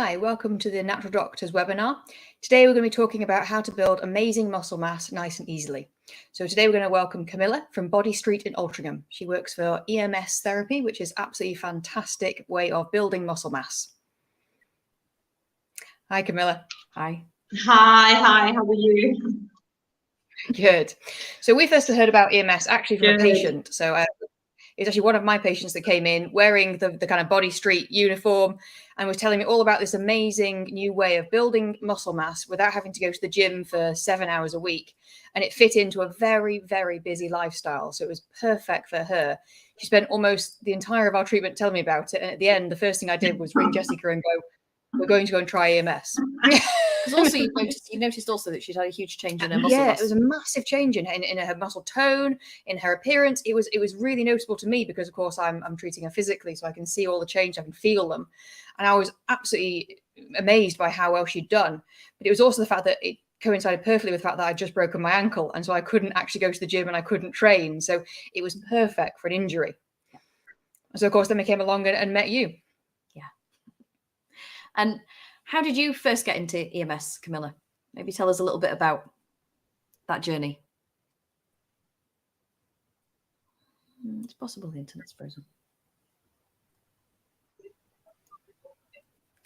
Hi, welcome to the Natural Doctors webinar. Today we're going to be talking about how to build amazing muscle mass nice and easily. So today we're going to welcome Camilla from Bodystreet in Altrincham. She works for EMS therapy, which is absolutely fantastic way of building muscle mass. Hi, Camilla. Hi. Hi, how are you? Good. So we first heard about EMS actually from a patient. So it's actually one of my patients that came in wearing the kind of Bodystreet uniform and was telling me all about this amazing new way of building muscle mass without having to go to the gym for 7 hours a week. And it fit into a very, very busy lifestyle. So it was perfect for her. She spent almost the entire of our treatment telling me about it. And at the end, the first thing I did was ring Jessica and go, we're going to go and try EMS. Also, you noticed also that she'd had a huge change in her muscle mass. It was a massive change in her muscle tone, in her appearance. It was really noticeable to me because, of course, I'm treating her physically, so I can see all the change, I can feel them, and I was absolutely amazed by how well she'd done. But it was also the fact that it coincided perfectly with the fact that I'd just broken my ankle, and so I couldn't actually go to the gym and I couldn't train. So it was perfect for an injury. Yeah. So, of course, then we came along and met you. Yeah. And how did you first get into EMS, Camilla? Maybe tell us a little bit about that journey. It's possible the internet's frozen.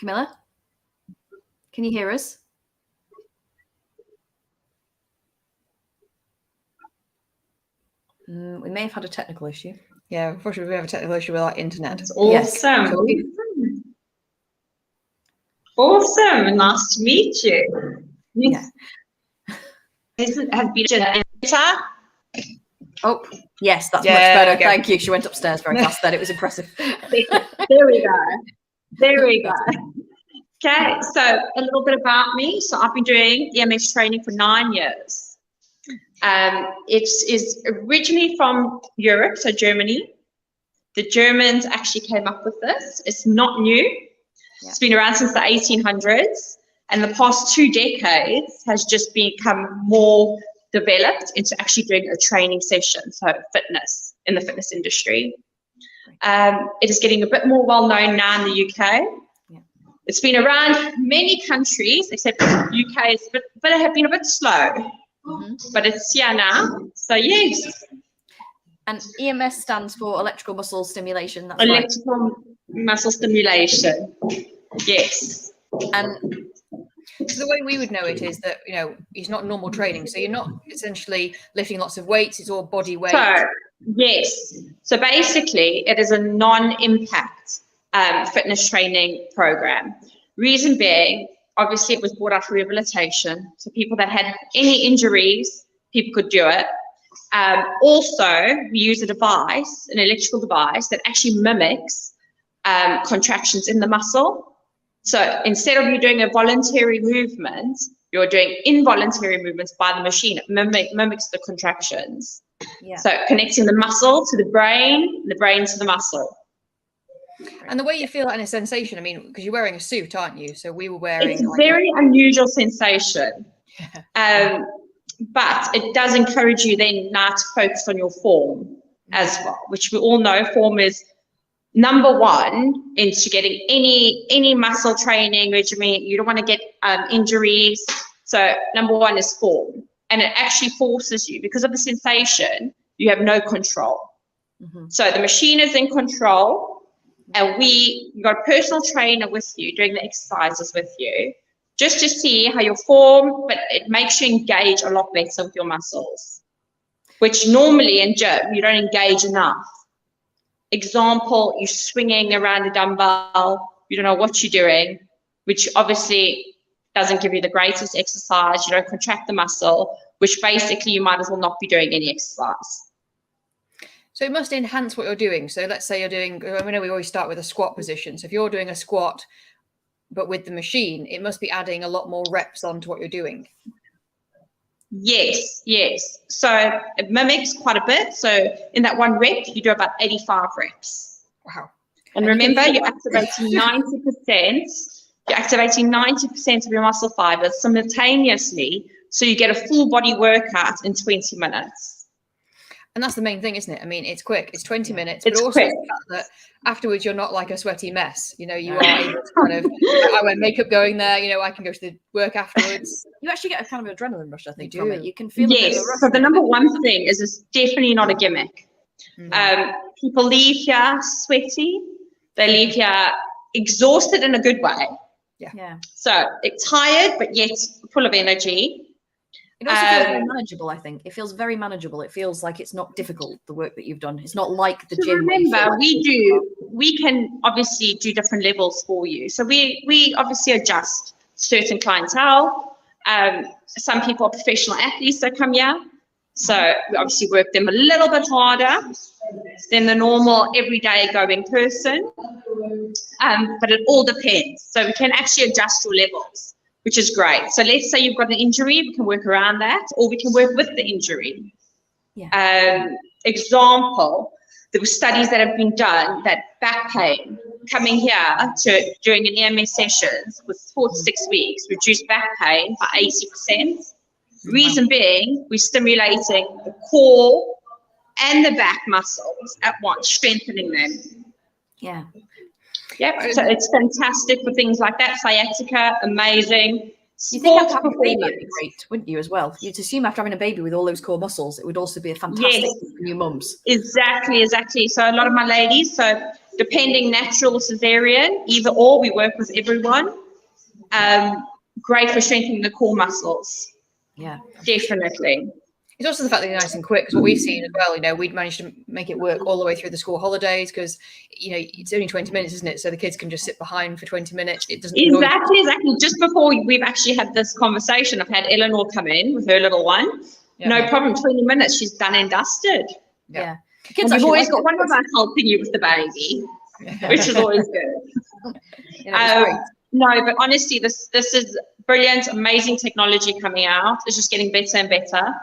Camilla, can you hear us? We may have had a technical issue. Yeah, unfortunately, we have a technical issue with our internet. That's awesome. Yes. Awesome. Nice to meet you. Yeah. Have been better? Oh, yes, that's much better. Okay. Thank you. She went upstairs very fast then. It was impressive. There we go. Okay, so a little bit about me. So I've been doing EMS training for 9 years. It is originally from Europe, so Germany. The Germans actually came up with this. It's not new. Yeah. It's been around since the 1800s, and the past 2 decades has just become more developed into actually doing a training session, so fitness, in the fitness industry. It is getting a bit more well-known now in the UK. Yeah. It's been around many countries, except the UK is but it have been a bit slow, but it's here now, so yes. And EMS stands for electrical muscle stimulation. That's electrical muscle stimulation. Yes. And so the way we would know it is that, it's not normal training. So you're not essentially lifting lots of weights. It's all body weight. So, yes. So basically, it is a non-impact fitness training program. Reason being, obviously, it was brought out for rehabilitation. So people that had any injuries, people could do it. Also, we use a device, an electrical device, that actually mimics contractions in the muscle. So instead of you doing a voluntary movement, you're doing involuntary movements by the machine. It mimics the contractions. Yeah. So connecting the muscle to the brain to the muscle. And the way you feel that in a sensation, because you're wearing a suit, aren't you? So we were wearing... It's a very unusual sensation. Yeah. But it does encourage you then now to focus on your form as well, which we all know form is number one into getting any muscle training regimen. You don't want to get injuries. So number one is form. And it actually forces you, because of the sensation, you have no control. So the machine is in control, and you got a personal trainer with you doing the exercises with you, just to see how you form, but it makes you engage a lot better with your muscles, which normally in gym, you don't engage enough. Example, you're swinging around a dumbbell, you don't know what you're doing, which obviously doesn't give you the greatest exercise. You don't contract the muscle, which basically you might as well not be doing any exercise. So it must enhance what you're doing. So let's say you're doing, I know we always start with a squat position. So if you're doing a squat, but with the machine, it must be adding a lot more reps onto what you're doing. Yes. So it mimics quite a bit. So in that one rep, you do about 85 reps. Wow. And remember, you're activating 90%. You're activating 90% of your muscle fibers simultaneously. So you get a full body workout in 20 minutes. And that's the main thing, isn't it? I mean, it's quick. It's 20 minutes, It's but also quick. the fact that afterwards you're not like a sweaty mess. You know, you are able to kind of, I wear makeup going there, you know, I can go to the work afterwards. You actually get a kind of adrenaline rush, I think, You from do. it. You can feel a bit of a rush. So the number one thing is it's definitely not a gimmick. People leave here sweaty. They leave here exhausted in a good way. Yeah. So it's tired, but yet full of energy. It also feels very manageable, I think. It feels very manageable. It feels like it's not difficult, the work that you've done. It's not like the gym. Remember, we can obviously do different levels for you. So we obviously adjust certain clientele. Some people are professional athletes that come here. So we obviously work them a little bit harder than the normal everyday going person. But it all depends. So we can actually adjust your levels, which is great. So let's say you've got an injury, we can work around that, or we can work with the injury. Example, there were studies that have been done that back pain coming here to during an EMS sessions with 4 to 6 weeks reduced back pain by 80%. Reason being, we're stimulating the core and the back muscles at once, strengthening them. Yeah. Yep, so it's fantastic for things like that. Sciatica, amazing. You think after having a baby would be great, wouldn't you, as well? You'd assume after having a baby with all those core muscles, it would also be a fantastic thing for new mums. Exactly. So a lot of my ladies, so depending natural cesarean, either or, we work with everyone. Great for strengthening the core muscles. Yeah. Definitely. It's also the fact that they're nice and quick, because what we've seen as well, you know, we'd managed to make it work all the way through the school holidays because, you know, it's only 20 minutes, isn't it? So the kids can just sit behind for 20 minutes. It doesn't Exactly. Just before we've actually had this conversation, I've had Eleanor come in with her little one. Yeah. No problem, 20 minutes, she's done and dusted. Yeah. And we've always got one of us helping you with the baby, which is always good. No, but honestly, this is brilliant, amazing technology coming out. It's just getting better and better.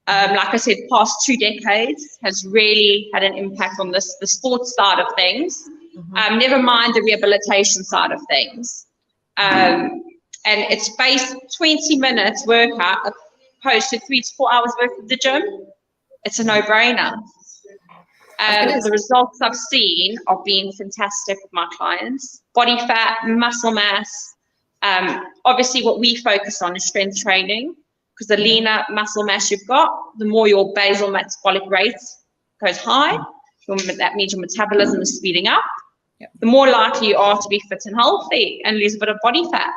Like I said, past 2 decades has really had an impact on the sports side of things. Never mind the rehabilitation side of things. And it's based 20 minutes workout opposed to 3 to 4 hours work at the gym. It's a no-brainer. The results I've seen are being fantastic with my clients. Body fat, muscle mass. Obviously, what we focus on is strength training, because the leaner muscle mass you've got, the more your basal metabolic rate goes high. That means your metabolism is speeding up. The more likely you are to be fit and healthy and lose a bit of body fat.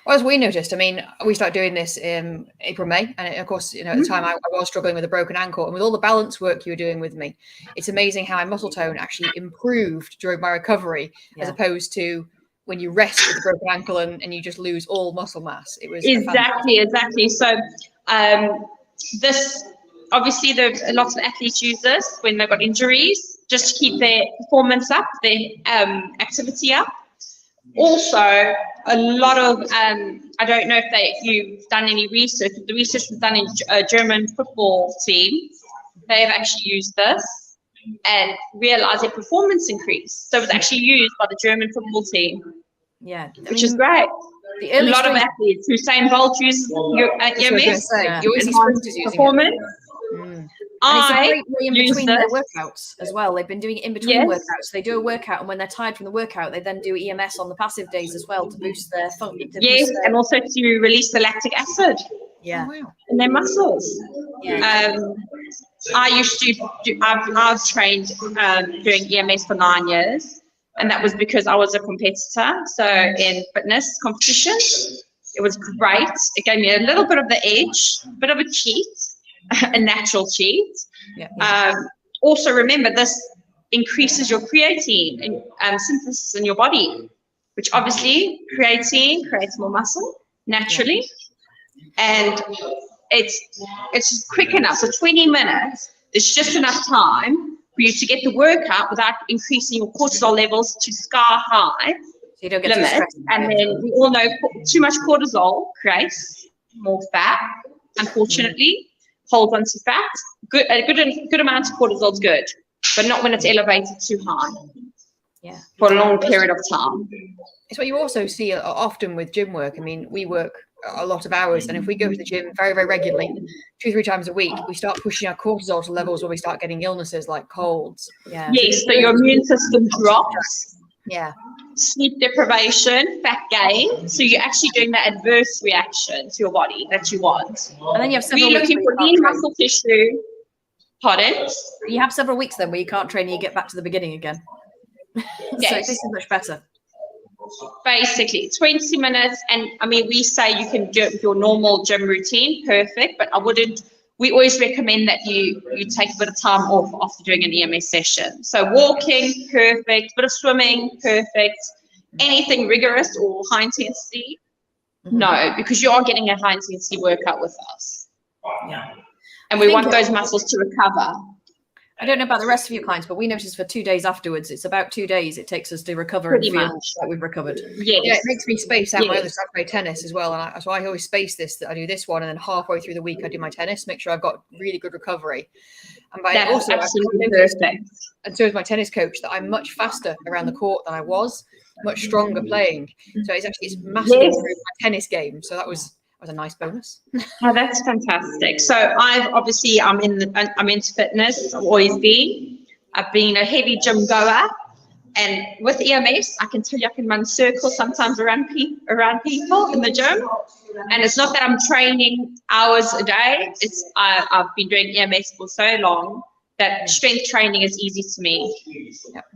Well, as we noticed, I mean, we started doing this in April, May, and of course, you know, at the time I was struggling with a broken ankle, and with all the balance work you were doing with me, it's amazing how my muscle tone actually improved during my recovery, as opposed to when you rest with a broken ankle and you just lose all muscle mass. It was exactly. So this obviously lots of athletes use this when they've got injuries, just to keep their performance up, their activity up. Also, a lot of I don't know if you've done any research. The research was done in a German football team. They've actually used this and realized their performance increased. So it was actually used by the German football team. Yeah, which is great. A lot of athletes, Usain Bolt uses EMS. You always see sprinters using performance. And it's a great way in between their workouts as well. They've been doing it in between workouts. They do a workout, and when they're tired from the workout, they then do EMS on the passive days as well to boost their function. And also to release the lactic acid. Yeah, in their muscles. Yeah. I used to I've trained doing EMS for 9 years, and that was because I was a competitor. So in fitness competition, it was great. It gave me a little bit of the edge, a bit of a cheat. A natural cheat. Also remember, this increases your creatine and synthesis in your body, which obviously creatine creates more muscle naturally, and it's just quick enough. So 20 minutes is just enough time for you to get the workout without increasing your cortisol levels to sky high. So you don't get limits. And then we all know too much cortisol creates more fat, unfortunately. Holds onto fat. A good amount of cortisol is good, but not when it's elevated too high. Yeah, for a long period of time. It's what you also see often with gym work. I mean, we work a lot of hours. And if we go to the gym very, very regularly, 2-3 times a week, we start pushing our cortisol to levels where we start getting illnesses like colds. Yeah. Yes, so your immune system drops. Yeah. Sleep deprivation, fat gain. So you're actually doing the adverse reaction to your body that you want. And then you have several we're weeks looking for lean muscle tissue. Pardon? You have several weeks then where you can't train and you get back to the beginning again. Yes. So this is much better. Basically 20 minutes. And I mean, we say you can do your normal gym routine, perfect, but we always recommend that you take a bit of time off after doing an EMS session. So walking, perfect, bit of swimming, perfect. Anything rigorous or high intensity? No, because you are getting a high intensity workout with us. Yeah. And we want those muscles to recover. I don't know about the rest of your clients, but we notice for 2 days afterwards, it's about 2 days it takes us to recover Pretty and feel much like we've recovered. Yes. Yeah, it makes me space out my other stuff. I play tennis as well, and so I always space this. That I do this one, and then halfway through the week I do my tennis. Make sure I've got really good recovery. And That's also, absolutely perfect. And so is my tennis coach, that I'm much faster around the court than I was, much stronger playing. So it's massively improved my tennis game. So that was a nice bonus. Oh, that's fantastic. So I'm into fitness. I've always been. I've been a heavy gym goer, and with EMS, I can tell you I can run circles sometimes around people in the gym. And it's not that I'm training hours a day. It's I've been doing EMS for so long that strength training is easy to me.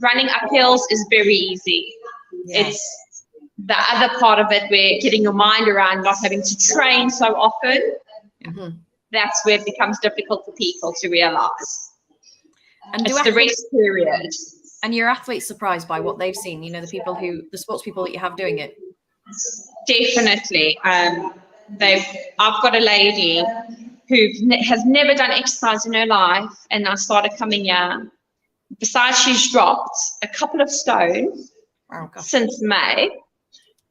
Running up hills is very easy. Yeah. It's the other part of it where getting your mind around not having to train so often. That's where it becomes difficult for people to realize. And it's the rest period. And your athletes surprised by what they've seen, the sports people that you have doing it? Definitely. I've got a lady who has never done exercise in her life, and I started coming here. Besides, she's dropped a couple of stone since May.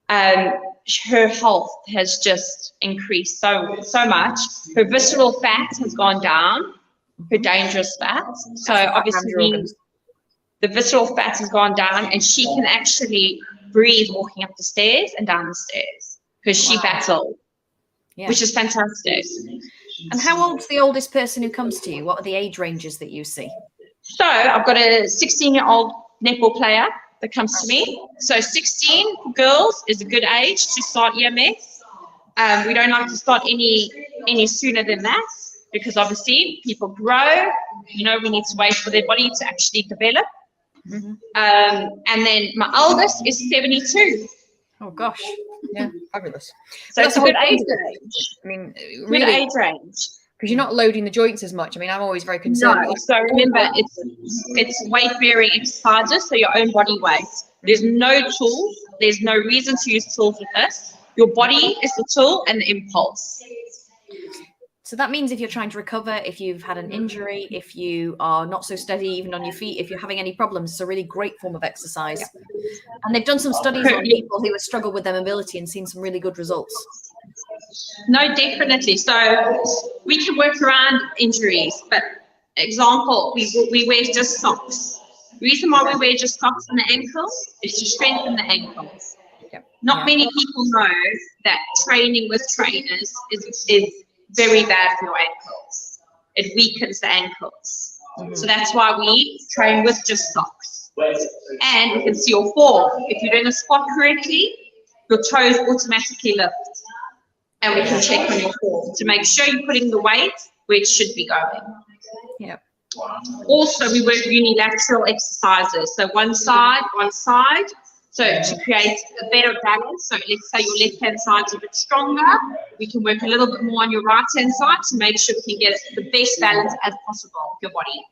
Her health has just increased so much. Her visceral fat has gone down. Her dangerous fat. So obviously the visceral fat has gone down, and she can actually breathe walking up the stairs and down the stairs because she battled, which is fantastic. And how old's the oldest person who comes to you? What are the age ranges that you see? So I've got a 16-year-old netball player that comes to me. So 16 for girls is a good age to start EMS. We don't like to start any sooner than that, because obviously people grow, we need to wait for their body to actually develop. And then my eldest is 72. Oh gosh. Yeah, fabulous. So it's a good age range. I mean, really, good age range. Because you're not loading the joints as much. I mean, I'm always very concerned. No, so remember, it's weight-bearing exercises, so your own body weight. There's no tools. There's no reason to use tools with this. Your body is the tool and the impulse. So that means if you're trying to recover, if you've had an injury, if you are not so steady even on your feet, if you're having any problems, it's a really great form of exercise. And they've done some studies on people who have struggled with their mobility and seen some really good results. No, definitely. So we can work around injuries, but example, we wear just socks. The reason why we wear just socks on the ankles is to strengthen the ankles. Not many people know that training with trainers is very bad for your ankles. It weakens the ankles. So that's why we train with just socks. And you can see your form. If you're doing a squat correctly, your toes automatically lift. And we can check on your form to make sure you're putting the weight where it should be going. Yeah. Also, we work unilateral exercises. So one side. So to create a better balance, so let's say your left-hand side's a bit stronger, we can work a little bit more on your right-hand side to make sure we can get the best balance as possible of your body.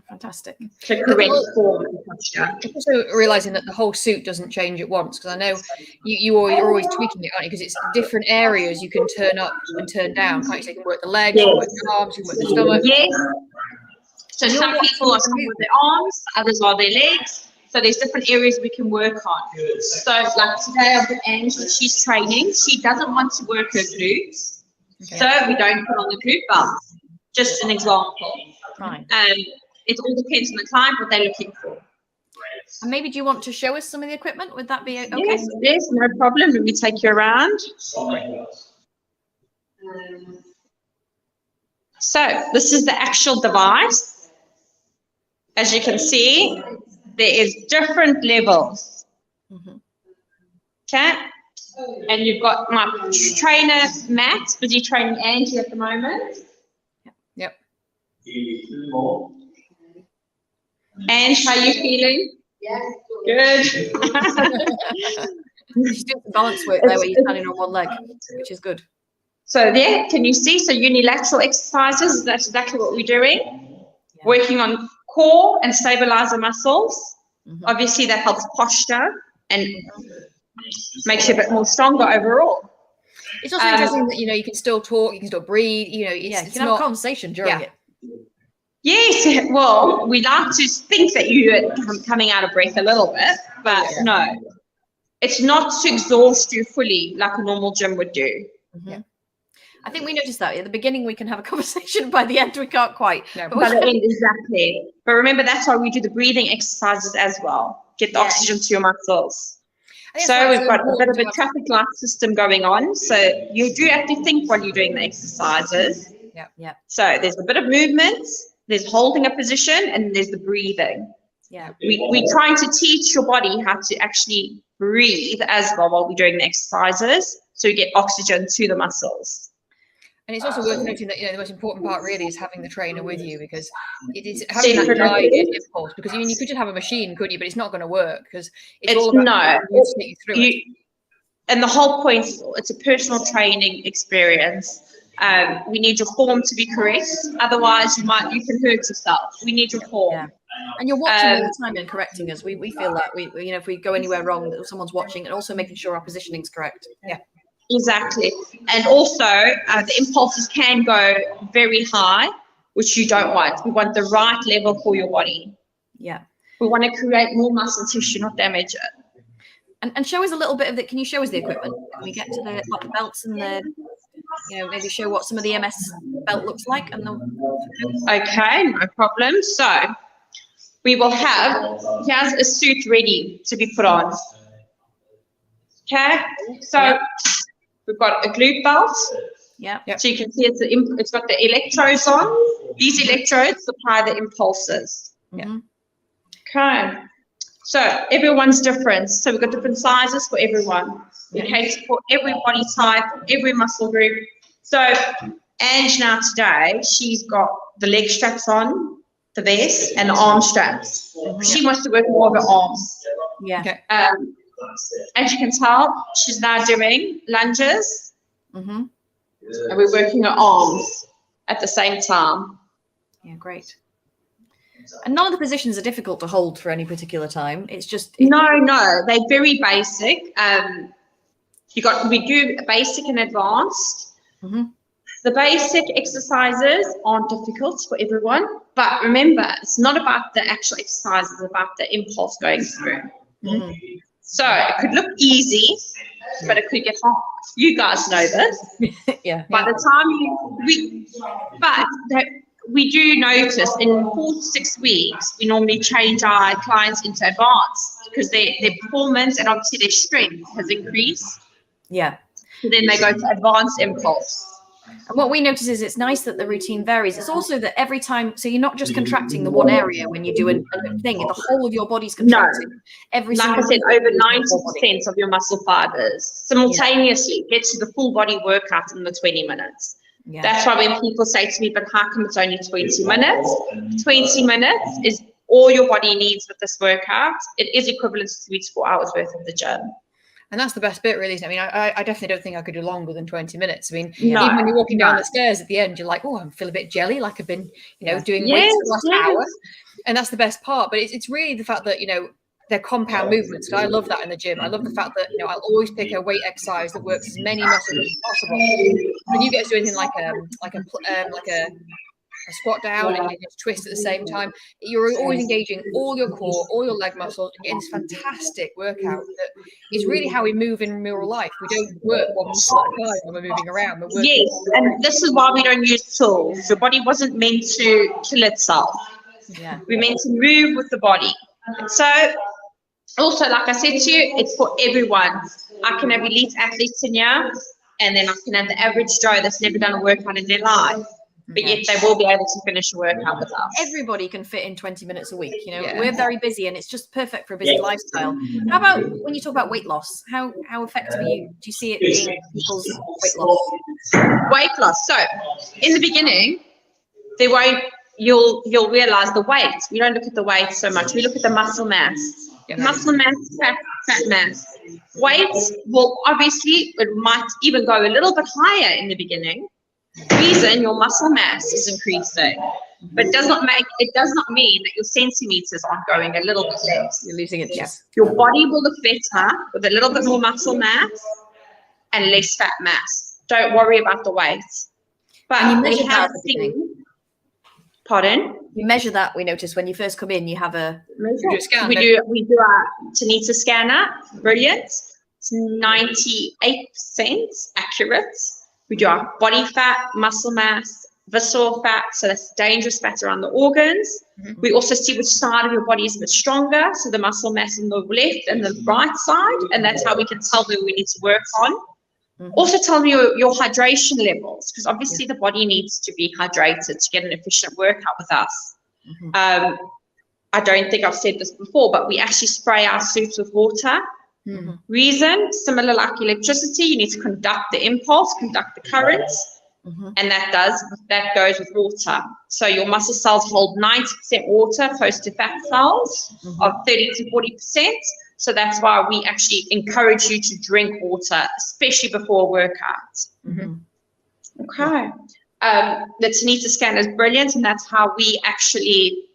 Fantastic. To correct form and posture. Also realising that the whole suit doesn't change at once, because I know you're always tweaking it, aren't you? Because it's different areas you can turn up and turn down. Can't you? So you can work the legs, you can work the arms, you can work the stomach. Yes. So some people are strong with their arms, others are their legs. So there's different areas we can work on. So like today I've got Angela, she's training. She doesn't want to work her glutes. So we don't put on the glute bars. Just an example. Fine. It all depends on the client, what they're looking for. And maybe do you want to show us some of the equipment? Would that be okay? Yes, no problem. Let me take you around. So this is the actual device. As you can see, there is different levels. Okay. And you've got my trainer, Matt, busy training Angie at the moment. Yep. Ange, how are you feeling? Yeah. Good. She's doing some balance work there where you're standing on one leg, which is good. So there, can you see? So unilateral exercises, that's exactly what we're doing. Yeah. Working on core and stabilizer muscles. Obviously that helps posture and makes you a bit more stronger overall. It's also interesting that, you can still talk, you can still breathe, you can have a conversation during it. Yes, well, we like to think that you're coming out of breath a little bit, but no. It's not to exhaust you fully like a normal gym would do. I think we noticed that at the beginning we can have a conversation, by the end we can't quite. No, by the end, exactly. But remember, that's why we do the breathing exercises as well. Get the oxygen to your muscles. So we've got a bit of a traffic light system going on. So you do have to think while you're doing the exercises. Yeah. So there's a bit of movement, there's holding a position, and there's the breathing. Yeah. We're trying to teach your body how to actually breathe as well while we're doing the exercises, so you get oxygen to the muscles. And it's also worth noting that the most important part really is having the trainer with you, because it is having that guided impulse. Because you could just have a machine, couldn't you? But it's not going to work because it's all about take you through it. And the whole point is it's a personal training experience. We need your form to be correct, otherwise you can hurt yourself. We need your form. Yeah. And you're watching all the time and correcting us. We feel that if we go anywhere wrong, someone's watching, and also making sure our positioning is correct. Yeah. Exactly. And also the impulses can go very high, which you don't want. We want the right level for your body. Yeah. We want to create more muscle tissue, not damage it. And show us a little bit of it. Can you show us the equipment? Can we get to the belts and the, maybe show what some of the MS belt looks like? Okay, no problem. So we will here's a suit ready to be put on. Okay, so we've got a glute belt. Yeah. So you can see it's got the electrodes on. These electrodes supply the impulses. Okay. So everyone's different. So we've got different sizes for everyone. We cater for every body type, every muscle group. So Ange now today, she's got the leg straps on, the vest, and the arm straps. She wants to work more of her arms. Yeah. Okay. As you can tell, she's now doing lunges. And we're working her arms at the same time. Yeah, great. And none of the positions are difficult to hold for any particular time. It's just no, they're very basic. We do basic and advanced. The basic exercises aren't difficult for everyone, but remember, it's not about the actual exercises, it's about the impulse going through. So it could look easy, but it could get hard. You guys know this. By the time we do notice in 4 to 6 weeks, we normally change our clients into advanced because their performance and obviously their strength has increased. Yeah. So then they go to advanced impulse. And what we notice is it's nice that the routine varies. It's also that every time, so you're not just contracting the one area when you do a thing, the whole of your body's contracting. Like I said, over 90% of your muscle fibers simultaneously gets you the full body workout in the 20 minutes. Yeah. That's why when people say to me, but how come it's only 20 minutes? 20 minutes is all your body needs with this workout. It is equivalent to 3 to 4 hours worth of the gym. And that's the best bit, really, isn't it? I mean, I definitely don't think I could do longer than 20 minutes. I mean, even when you're walking down the stairs at the end, you're like, oh, I feel a bit jelly, like I've been, doing weights for the last hour. And that's the best part. But it's really the fact that, they're compound movements. So I love that in the gym. I love the fact that, I'll always pick a weight exercise that works as many muscles as possible. When you get to do anything like a squat down and you just twist at the same time, you're always engaging all your core, all your leg muscles, getting this fantastic workout that is really how we move in real life. We don't work one muscle at a time when we're moving around. And this is why we don't use tools. Your body wasn't meant to kill itself. Yeah. We're meant to move with the body. So also, like I said to you, it's for everyone. I can have elite athletes in here and then I can have the average Joe that's never done a workout in their life, but yet they will be able to finish a workout with us. Everybody can fit in 20 minutes a week. You know, we're very busy, and it's just perfect for a busy lifestyle. How about when you talk about weight loss? How effective do you see it being people's weight loss? Weight loss. So in the beginning, you'll realize the weight. We don't look at the weight so much. We look at the muscle mass. Muscle mass, fat mass. Weight will obviously, it might even go a little bit higher in the beginning. Reason your muscle mass is increasing, but it does not mean that your centimeters aren't going a little bit less. You're losing it. Yes. Your body will look better with a little bit more muscle mass and less fat mass. Don't worry about the weight. But we have seen. Pardon? You measure that. We notice when you first come in, you have a scan. We do our Tanita scanner. Brilliant. It's 98% accurate. We do our body fat, muscle mass, visceral fat, so that's dangerous fat around the organs. We also see which side of your body is a bit stronger, so the muscle mass on the left and the right side, and that's how we can tell where we need to work on. Also tell me your hydration levels, because obviously the body needs to be hydrated to get an efficient workout with us. I don't think I've said this before, but we actually spray our suits with water. Reason, similar like electricity, you need to conduct the impulse, conduct the currents, and that goes with water. So your muscle cells hold 90% water, opposed to fat cells of 30 to 40%. So that's why we actually encourage you to drink water, especially before a workout. Okay. The Tanita scan is brilliant, and that's how we actually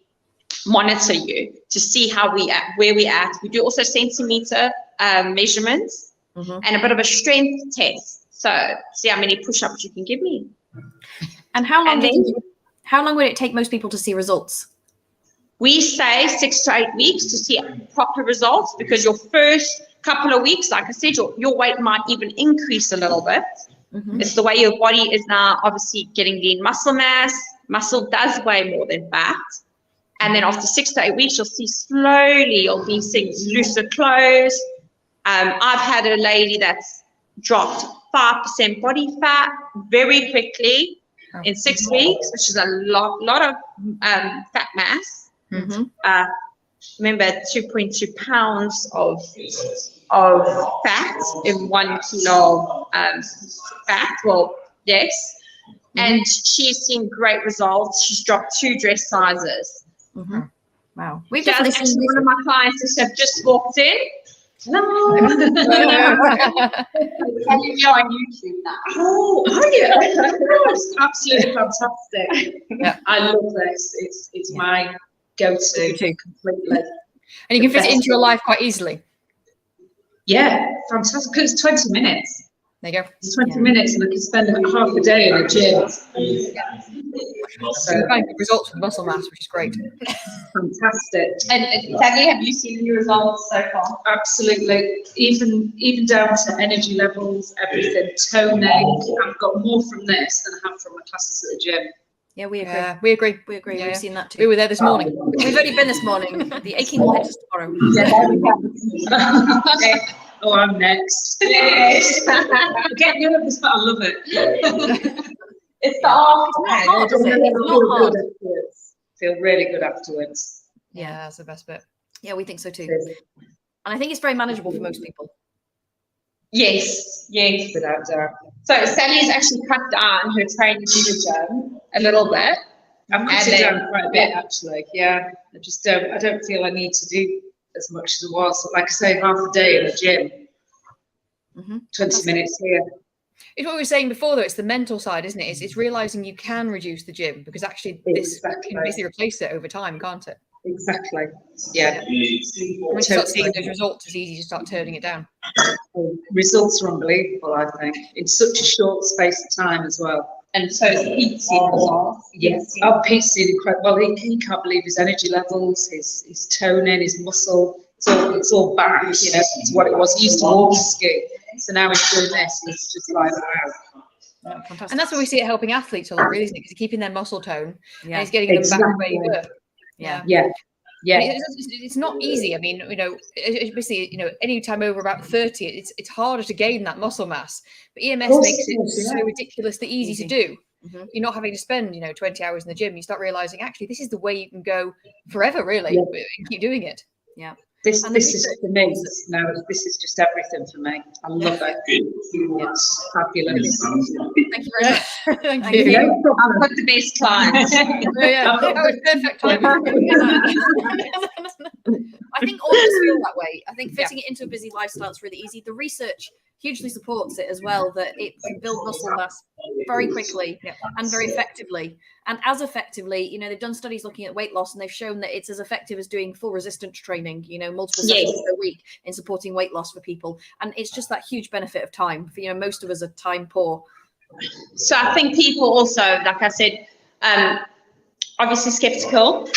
monitor you to see where we at. We do also centimeter measurements and a bit of a strength test. So see how many push-ups you can give me. And how long would it take most people to see results? We say 6 to 8 weeks to see proper results, because your first couple of weeks, like I said, your weight might even increase a little bit. It's the way your body is now obviously getting lean muscle mass. Muscle does weigh more than fat. And then after 6 to 8 weeks, you'll see slowly you'll be seeing looser clothes. I've had a lady that's dropped 5% body fat very quickly in 6 weeks, which is a lot of fat mass. Remember, 2.2 pounds of fat in 1 kilo fat. Well, yes. And she's seen great results. She's dropped 2 dress sizes. Wow. We've Just definitely seen one of my clients have just walked in. No. Telling you on YouTube now. Oh, yeah. It's absolutely fantastic. Yeah, I love this. It's my go-to completely. And you can fit it into your life quite easily. Yeah, fantastic. Because it's 20 minutes. There you go. It's 20 minutes, and I can spend half a day in the gym. So you find good results with muscle mass, which is great. Fantastic. And Sally, have you seen any results so far? Absolutely. Even down to energy levels, everything, toning. I've got more from this than I have from my classes at the gym. Yeah, we agree. Yeah, we agree. We agree. Yeah. We've seen that too. We were there this morning. We've only been this morning. The aching will hit us tomorrow. Yeah. Oh, I'm next. I get nervous, but I love it. It's the hard. It's not hard, is it? It's not hard. Feel really good afterwards. Yeah, that's the best bit. Yeah, we think so too. And I think it's very manageable for most people. Yes. Without doubt. So Sally's actually cut down her training in the gym a little bit. I've cut it down quite a bit, actually. Yeah, I don't feel I need to do as much as I was. Like I say, half a day in the gym, 20 minutes here. It's what we were saying before, though. It's the mental side, isn't it? It's realizing you can reduce the gym, because actually this can basically replace it over time, can't it? Exactly. Yeah. When you start seeing those results, it's easy to start turning it down. Results are unbelievable, I think, in such a short space of time as well. And so Pete's seen results. Yes. Oh, Pete's seen incredible. Well, he can't believe his energy levels, his toning, his muscle. It's all back, you know, to what it was. He used to walk ski, so now he's doing this. It's just like, wow. Fantastic. And that's where we see it helping athletes a lot, really, isn't it? Because you're keeping their muscle tone and it's getting them back to where you were. Yeah. Yeah. It's not easy. I mean, basically, any time over about 30, it's harder to gain that muscle mass. But EMS makes it so ridiculously easy to do. Mm-hmm. You're not having to spend, 20 hours in the gym. You start realizing, actually, this is the way you can go forever, really. And keep doing it. Yeah. This is for me. No, this is just everything for me. I love it. It's fabulous. Thank you very much. Thank you. I've got the best clients. That was perfect timing. I think all of us feel that way. I think fitting it into a busy lifestyle is really easy. The research hugely supports it as well, that it can build muscle mass very quickly and very effectively. And as effectively, they've done studies looking at weight loss, and they've shown that it's as effective as doing full resistance training, multiple sessions per week in supporting weight loss for people. And it's just that huge benefit of time. For, most of us are time poor. So I think people also, like I said, obviously skeptical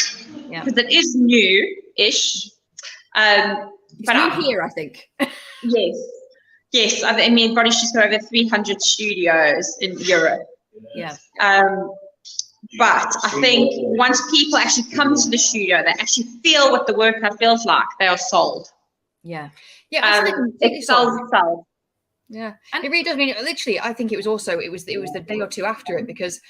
because it is new-ish. It's new here, I think. Yes. I mean, Bodystreet's got over 300 studios in Europe. Yeah. But I think once people actually come to the studio, they actually feel what the workout feels like, they are sold. Yeah. It sells itself. Yeah, and it really does. I mean, literally, I think it was the day or two after it, because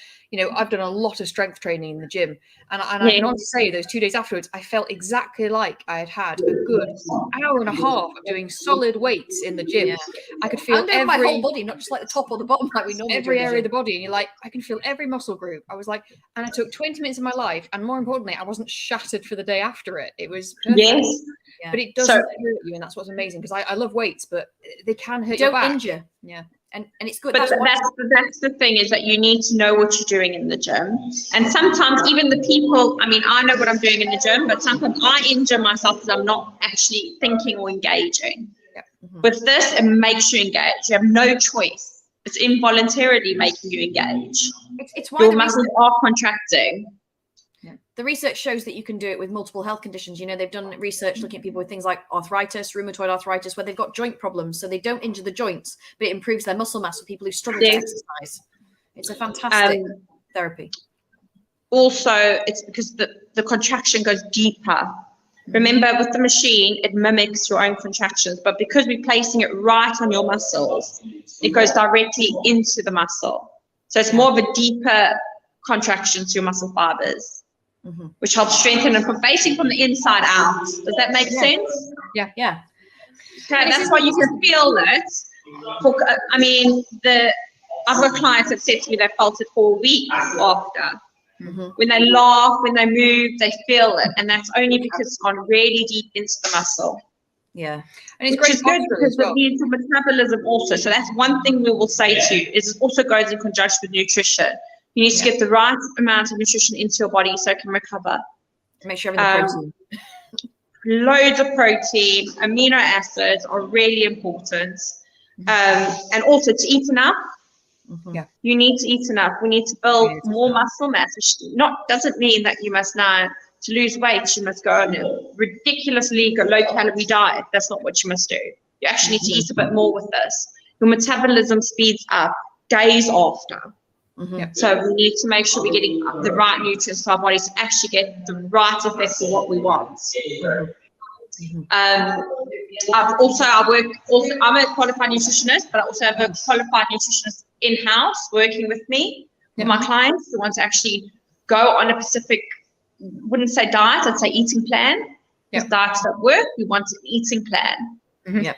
I've done a lot of strength training in the gym, and I can honestly say those 2 days afterwards, I felt exactly like I had a good hour and a half of doing solid weights in the gym. Yeah. I could feel my whole body, not just like the top or the bottom, like we normally do. Every area of the body, and you're like, I can feel every muscle group. I was like, and I took 20 minutes of my life, and more importantly, I wasn't shattered for the day after it. It was perfect. Yes. Yeah. But it doesn't hurt you, and that's what's amazing, because I love weights, but they can hurt your back. Injure. Yeah. And it's good. But that's the thing, is that you need to know what you're doing in the gym. And sometimes even the people, I mean, I know what I'm doing in the gym, but sometimes I injure myself because I'm not actually thinking or engaging. Yeah. Mm-hmm. With this, it makes you engage. You have no choice. It's involuntarily making you engage. It's why your muscles are contracting. Yeah. The research shows that you can do it with multiple health conditions. They've done research looking at people with things like arthritis, rheumatoid arthritis, where they've got joint problems. So they don't injure the joints, but it improves their muscle mass for people who struggle to exercise. It's a fantastic therapy. Also, it's because the contraction goes deeper. Remember, with the machine, it mimics your own contractions, but because we're placing it right on your muscles, it goes directly into the muscle. So it's more of a deeper contraction to your muscle fibers. Mm-hmm. Which helps strengthen and basically from the inside out. Does that make sense? Yeah. Okay, that's why you can feel it. I mean, I've got clients that said to me they felt it for a week after. Mm-hmm. When they laugh, when they move, they feel it, and that's only because it's gone really deep into the muscle. Yeah, and it's great because it leads to metabolism also. So that's one thing we will say to you, is it also goes in conjunction with nutrition. You need to get the right amount of nutrition into your body so it can recover. Make sure everything loads of protein, amino acids are really important. And also to eat enough. Mm-hmm. Yeah. You need to eat enough. We need to build more muscle mass, which doesn't mean that you must now, to lose weight, you must go on a ridiculously low calorie diet. That's not what you must do. You actually need to eat a bit more with this. Your metabolism speeds up days after. Mm-hmm. So we need to make sure we're getting the right nutrients to our bodies to actually get the right effects of what we want. Mm-hmm. I'm a qualified nutritionist, but I also have a qualified nutritionist in-house working with me, with my clients who want to actually go on a specific, wouldn't say diet, I'd say eating plan. Because diets don't work, we want an eating plan. Mm-hmm.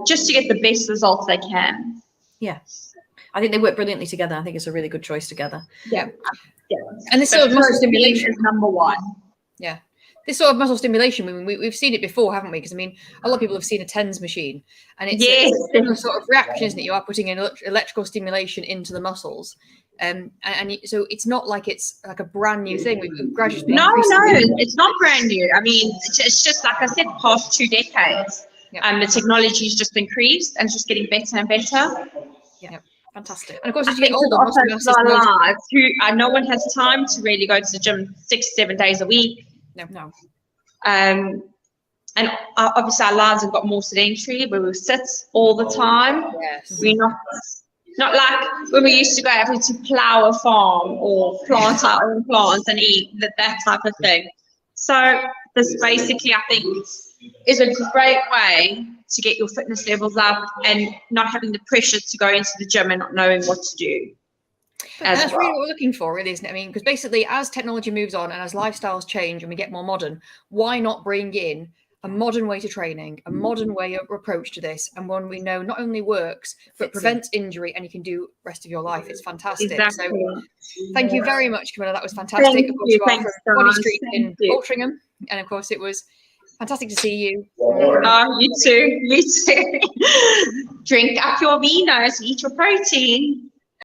Just to get the best results they can. Yeah. I think they work brilliantly together. I think it's a really good choice together. Yeah. And this sort of muscle stimulation is number one. Yeah. This sort of muscle stimulation, I mean, we've seen it before, haven't we? Because, I mean, a lot of people have seen a TENS machine. And it's a similar sort of reaction, isn't it? You are putting in electrical stimulation into the muscles. So it's not like it's like a brand new thing. We've gradually been it's not brand new. I mean, it's just, like I said, past 2 decades. The technology's just increased and it's just getting better and better. Yeah. Fantastic. And of course, as you get older, no one has time to really go to the gym 6-7 days a week. No. And obviously our lives have got more sedentary, where we sit all the time. Yes. We're not like when we used to go having to plow a farm or plant our own plants and eat, that type of thing. So this basically, I think, is a great way to get your fitness levels up and not having the pressure to go into the gym and not knowing what to do. That's really what we're looking for, really, isn't it? I mean, because basically as technology moves on and as lifestyles change and we get more modern, why not bring in a modern way to training, a modern way of approach to this, and one we know not only works, but prevents injury and you can do the rest of your life. It's fantastic. Exactly. So thank you very much, Camilla. That was fantastic. Thank of course, you. you are Thanks, from guys. Bodystreet in Thank you. Altrincham. And of course, it was fantastic to see you. Oh, you too. You too. Drink up your vinos, eat your protein.